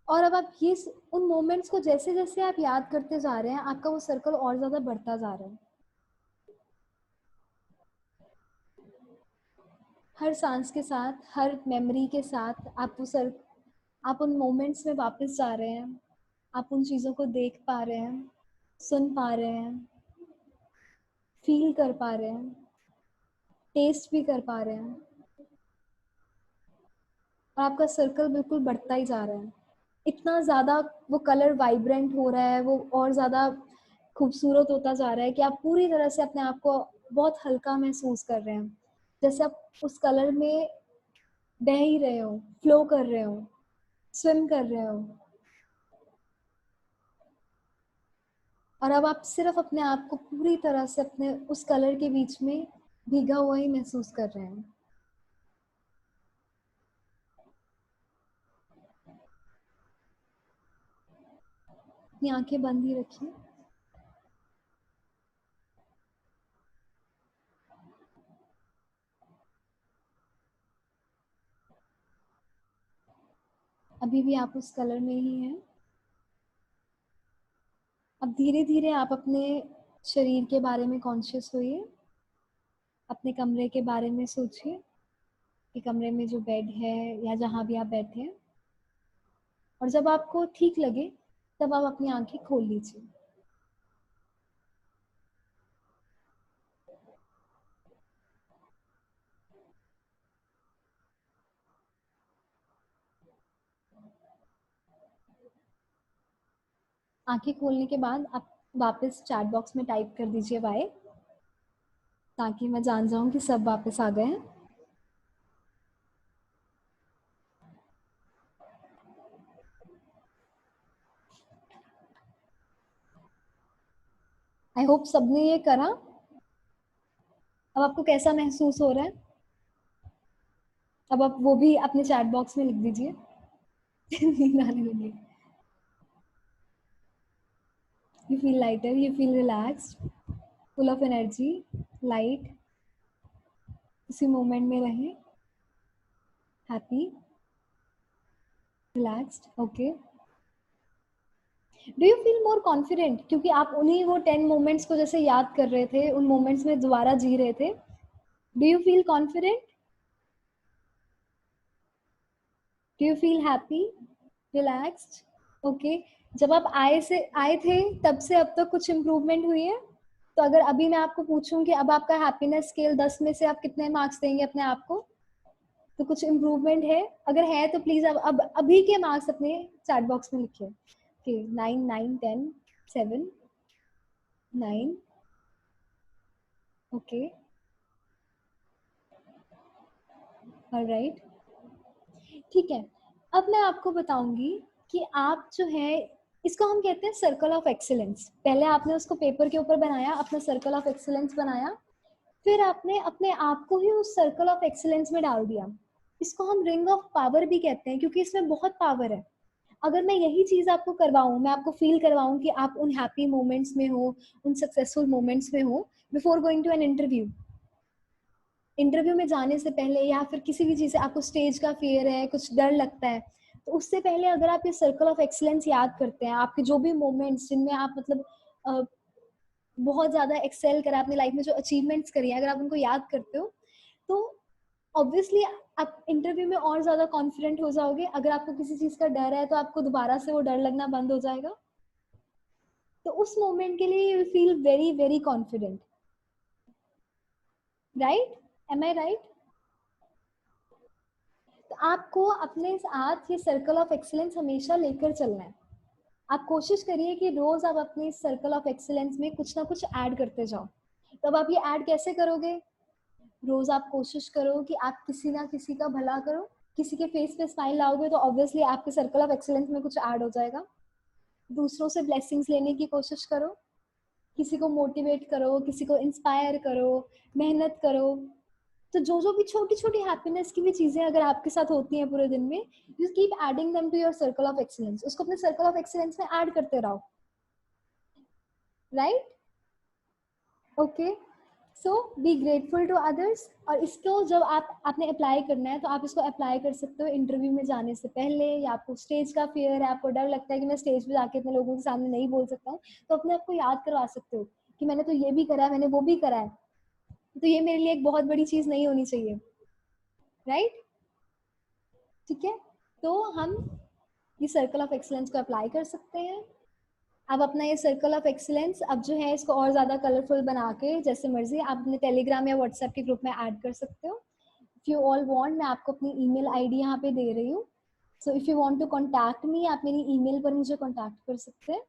और अब आप ये उन मोमेंट्स को जैसे जैसे आप याद करते जा रहे हैं, आपका वो सर्कल और ज्यादा बढ़ता जा रहा है। हर सांस के साथ, हर मेमोरी के साथ आप उन मोमेंट्स में वापस जा रहे हैं। आप उन चीजों को देख पा रहे हैं, सुन पा रहे हैं, फील कर पा रहे हैं, टेस्ट भी कर पा रहे हैं, और आपका सर्कल बिल्कुल बढ़ता ही जा रहा है। इतना ज़्यादा वो कलर वाइब्रेंट हो रहा है, वो और ज़्यादा खूबसूरत होता जा रहा है कि आप पूरी तरह से अपने आप को बहुत हल्का महसूस कर रहे हैं, जैसे आप उस कलर में बह ही रहे हो, फ्लो कर रहे हो, स्विम कर रहे हो। और अब आप सिर्फ अपने आप को पूरी तरह से अपने उस कलर के बीच में भीगा हुआ ही महसूस कर रहे हैं। अपनी आंखें बंद ही रखिए। अभी भी आप उस कलर में ही हैं। अब धीरे धीरे आप अपने शरीर के बारे में कॉन्शियस होइए। अपने कमरे के बारे में सोचिए कि कमरे में जो बेड है या जहाँ भी आप बैठे हैं, और जब आपको ठीक लगे तब आप अपनी आंखें खोल लीजिए। आंखें खोलने के बाद आप वापस चैट बॉक्स में टाइप कर दीजिए बाय, ताकि मैं जान जाऊं कि सब वापस आ गए हैं। आई होप सबने ये करा। अब आपको कैसा महसूस हो रहा है? अब आप वो भी अपने चैट बॉक्स में लिख दीजिए। नींद आने लगी। You feel lighter, you feel relaxed, full of energy, light, उसी मोमेंट में रहें, happy, relaxed, okay. Do you feel more confident, क्योंकि आप उन्हीं वो 10 मोमेंट्स को जैसे याद कर रहे थे, उन मोमेंट्स में दोबारा जी रहे थे? Do you feel confident? Do you feel happy, relaxed, okay? जब आप आए थे तब से अब तक कुछ इम्प्रूवमेंट हुई है? तो अगर अभी मैं आपको पूछूं कि अब आपका हैप्पीनेस स्केल 10 में से आप कितने मार्क्स देंगे अपने आप को, तो कुछ इम्प्रूवमेंट है? अगर है तो प्लीज अब अभी के मार्क्स अपने चैट बॉक्स में लिखिए कि 9, 9, 10, 7, 9, ओके, ऑलराइट, ठीक है। अब मैं आपको बताऊंगी कि आप जो है, इसको हम कहते हैं सर्कल ऑफ एक्सीलेंस। पहले आपने उसको पेपर के ऊपर बनाया, अपना सर्कल ऑफ एक्सीलेंस बनाया, फिर आपने अपने आप को ही उस सर्कल ऑफ एक्सीलेंस में डाल दिया। इसको हम रिंग ऑफ पावर भी कहते हैं, क्योंकि इसमें बहुत पावर है। अगर मैं यही चीज आपको करवाऊं, मैं आपको फील करवाऊं कि आप उन हैप्पी मोमेंट्स में हो, उन सक्सेसफुल मोमेंट्स में हो, before going to an interview, interview में जाने से पहले, या फिर किसी भी चीज से आपको स्टेज का फियर है, कुछ डर लगता है, तो उससे पहले अगर आप ये सर्कल ऑफ एक्सीलेंस याद करते हैं, आपके जो भी मोमेंट्स जिनमें आप मतलब बहुत ज्यादा एक्सेल करा अपनी लाइफ में, जो अचीवमेंट्स करी है, अगर आप उनको याद करते हो, तो ऑब्वियसली आप इंटरव्यू में और ज्यादा कॉन्फिडेंट हो जाओगे। अगर आपको किसी चीज का डर है तो आपको दोबारा से वो डर लगना बंद हो जाएगा। तो उस मोमेंट के लिए you feel very very confident, right? Am I right? तो आपको अपने साथ ये सर्कल ऑफ एक्सीलेंस हमेशा लेकर चलना है। आप कोशिश करिए कि रोज आप अपने सर्कल ऑफ एक्सीलेंस में कुछ ना कुछ ऐड करते जाओ। तो अब आप ये ऐड कैसे करोगे? रोज आप कोशिश करो कि आप किसी ना किसी का भला करो, किसी के फेस पे स्माइल लाओगे तो ऑब्वियसली आपके सर्कल ऑफ एक्सीलेंस में कुछ ऐड हो जाएगा। दूसरों से ब्लेसिंग्स लेने की कोशिश करो, किसी को मोटिवेट करो, किसी को इंस्पायर करो, मेहनत करो। तो जो जो भी छोटी छोटी हैप्पीनेस की भी चीजें अगर आपके साथ होती हैं पूरे दिन में, you keep adding them to your circle of excellence, उसको अपने सर्कल ऑफ एक्सीलेंस में ऐड करते रहो, right? Okay, so be grateful to others. और इसको जब आपने अप्लाई करना है तो आप इसको अप्लाई कर सकते हो इंटरव्यू में जाने से पहले, या आपको स्टेज का फियर है, आपको डर लगता है कि मैं स्टेज पे जाके इतने लोगों के सामने नहीं बोल सकता हूँ, तो अपने आप को याद करवा सकते हो कि मैंने तो ये भी करा है, मैंने वो भी करा है, तो ये मेरे लिए एक बहुत बड़ी चीज नहीं होनी चाहिए, राइट? ठीक है, तो हम ये सर्कल ऑफ एक्सीलेंस को अप्लाई कर सकते हैं। आप अपना ये सर्कल ऑफ एक्सीलेंस अब जो है इसको और ज़्यादा कलरफुल बना के जैसे मर्जी आप अपने टेलीग्राम या व्हाट्सएप के ग्रुप में ऐड कर सकते हो। इफ़ यू ऑल वांट, मैं आपको अपनी ईमेल आईडी यहाँ पे दे रही हूँ। So if you want to contact me, आप मेरी ईमेल पर मुझे कॉन्टैक्ट कर सकते हैं,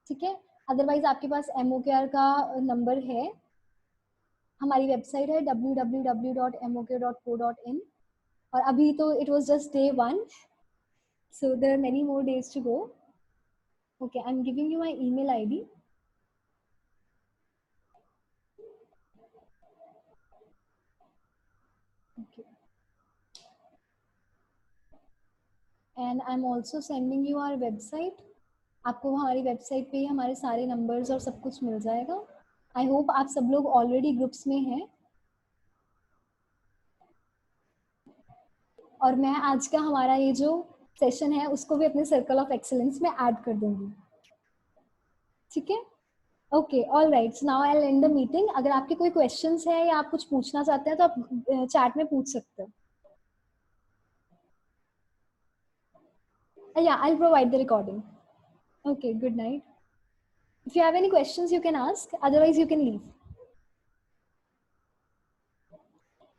ठीक है? अदरवाइज आपके पास MOKR का नंबर है, हमारी वेबसाइट है www.mok.co.in, और अभी तो it was just day 1, so there are many more days to go. Okay, I'm giving you my email ID. Okay. And I'm also sending you our website. आपको हमारी website पे ही हमारे सारे नंबर्स और सब कुछ मिल जाएगा। आई होप आप सब लोग ऑलरेडी ग्रुप्स में हैं, और मैं आज का हमारा ये जो सेशन है उसको भी अपने सर्कल ऑफ एक्सीलेंस में ऐड कर दूंगी, ठीक है? Okay, all right, so now I will and the meeting. अगर आपके कोई क्वेश्चंस है या आप कुछ पूछना चाहते हैं तो आप चैट में पूछ सकते हो। या I will provide the recording. Okay, good night. If you have any questions, you can ask. Otherwise, you can leave.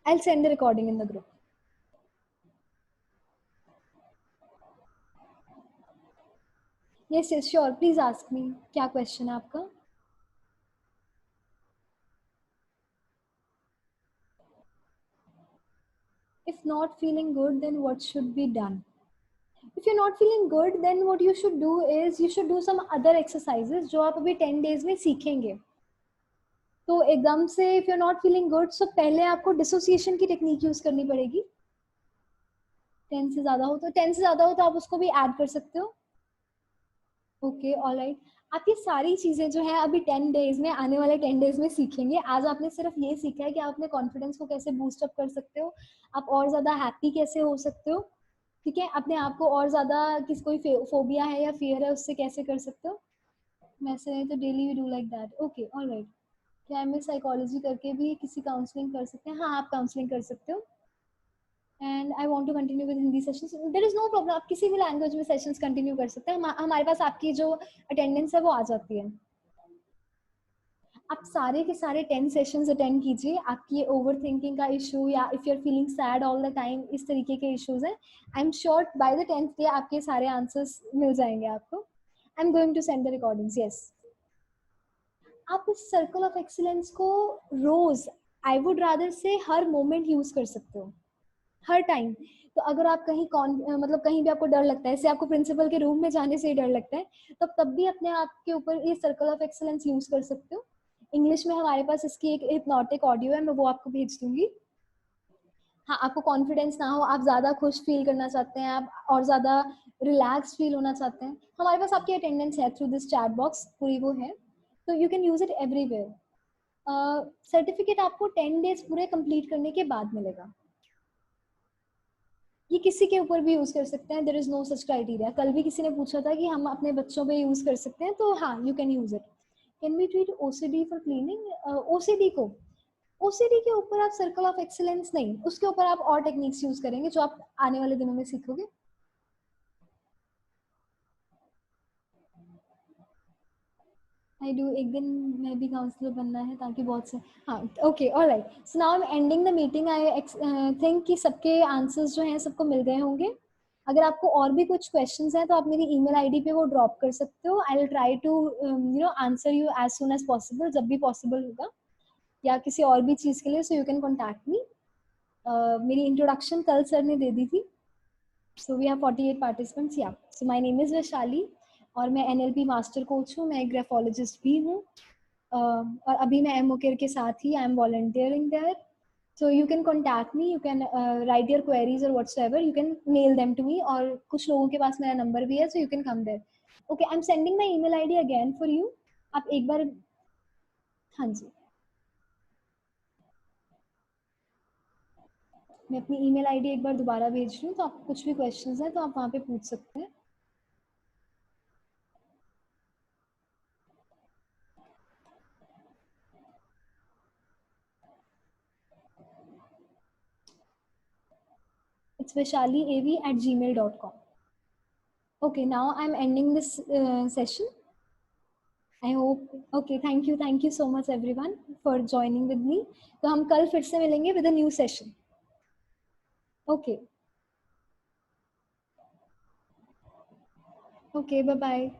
I'll send the recording in the group. Yes, sure. Please ask me. क्या question है आपका? If not feeling good, then what should be done? If you're not feeling good, then what you should do is you should do some other exercises जो आप अभी 10 days में सीखेंगे। तो एकदम से if you're not feeling good, so पहले आपको dissociation की टेक्निक यूज करनी पड़ेगी। 10 से ज़्यादा हो तो आप उसको भी ऐड कर सकते हो। Okay, alright. आप ये सारी चीजें जो है अभी 10 डेज में, आने वाले 10 डेज में सीखेंगे। आज आपने सिर्फ ये सीखा है कि आप अपने कॉन्फिडेंस को कैसे बूस्ट अप कर सकते हो, आप और ज्यादा हैप्पी कैसे हो सकते हो, ठीक है? अपने आप को और ज्यादा किस कोई फोबिया है या फियर है उससे कैसे कर सकते हो। वैसे नहीं तो daily we do like that. Okay, alright. क्या एमए साइकोलॉजी करके भी किसी काउंसलिंग कर सकते हैं? हाँ, आप काउंसलिंग कर सकते हो। And I want to continue with Hindi sessions, there is no problem, आप किसी भी लैंग्वेज में सेशंस कंटिन्यू कर सकते हैं। हमारे पास आपकी जो अटेंडेंस है वो आ जाती है। आप सारे के सारे 10 सेशंस अटेंड कीजिए। आपकी ये ओवर थिंकिंग का इशू या if you are feeling sad all the time, इस तरीके के इश्यूज हैं, I am sure by the 10th day आपके सारे आंसर्स मिल जाएंगे आपको। I am going to send the recordings. Yes, आप इस सर्कल ऑफ एक्सीलेंस को रोज, आई वुड रादर से हर मोमेंट यूज कर सकते हो, हर टाइम। तो अगर आप कहीं मतलब कहीं भी आपको डर लगता है, जैसे आपको प्रिंसिपल के रूम में जाने से ही डर लगता है, तो तब भी अपने आप के ऊपर ये सर्कल ऑफ एक्सीलेंस यूज कर सकते हो। इंग्लिश में हमारे पास इसकी एक हिप्नोटिक ऑडियो है, मैं वो आपको भेज दूंगी। हाँ, आपको कॉन्फिडेंस ना हो, आप ज्यादा खुश फील करना चाहते हैं, आप और ज्यादा रिलैक्स फील होना चाहते हैं, हमारे पास आपकी अटेंडेंस है थ्रू दिस चैट बॉक्स, पूरी वो है, तो you can use it everywhere. Certificate आपको 10 डेज पूरे कंप्लीट करने के बाद मिलेगा। ये किसी के ऊपर भी यूज कर सकते हैं, there is no such criteria. कल भी किसी ने पूछा था कि हम अपने बच्चों पे यूज कर सकते हैं, तो हाँ, you can use it. Can we treat OCD for cleaning? OCD को, ओसीडी के ऊपर आप सर्कल ऑफ एक्सीलेंस नहीं, उसके ऊपर आप और टेक्निक्स यूज करेंगे जो आप आने वाले दिनों में सीखोगे। आई डू, एक दिन मैं भी काउंसलर बनना है ताकि बहुत से, हाँ, okay, alright. So now I am ending the meeting. I think कि सबके आंसर्स जो हैं सबको मिल गए होंगे। अगर आपको और भी कुछ क्वेश्चंस हैं तो आप मेरी ईमेल आईडी पे वो ड्रॉप कर सकते हो। I will try to answer you as soon as possible, जब भी पॉसिबल होगा। या किसी और भी चीज़ के लिए, so you can contact me. मेरी इंट्रोडक्शन कल सर ने दे दी थी। So we have 48 participants. या so my name is Vaishali और मैं NLP मास्टर कोच हूँ, मैं एक ग्राफोलॉजिस्ट भी हूँ। और अभी मैं एमओकेयर के साथ ही I am volunteering there. So you can contact me, you can write your queries or whatsoever, you can mail them to me, और कुछ लोगों के पास मेरा नंबर भी है, so you can come there. Okay, I'm sending my email ID again for you. आप एक बार, हाँ जी, मैं अपनी email ID एक बार दोबारा भेज रही हूँ, तो आपको कुछ भी questions हैं तो आप वहाँ पे पूछ सकते हैं. It's vaishaliav@gmail.com. Okay, now I'm ending this session. I hope. Okay, thank you so much everyone for joining with me. तो हम कल फिर से मिलेंगे with a new session. Okay. Okay, bye bye.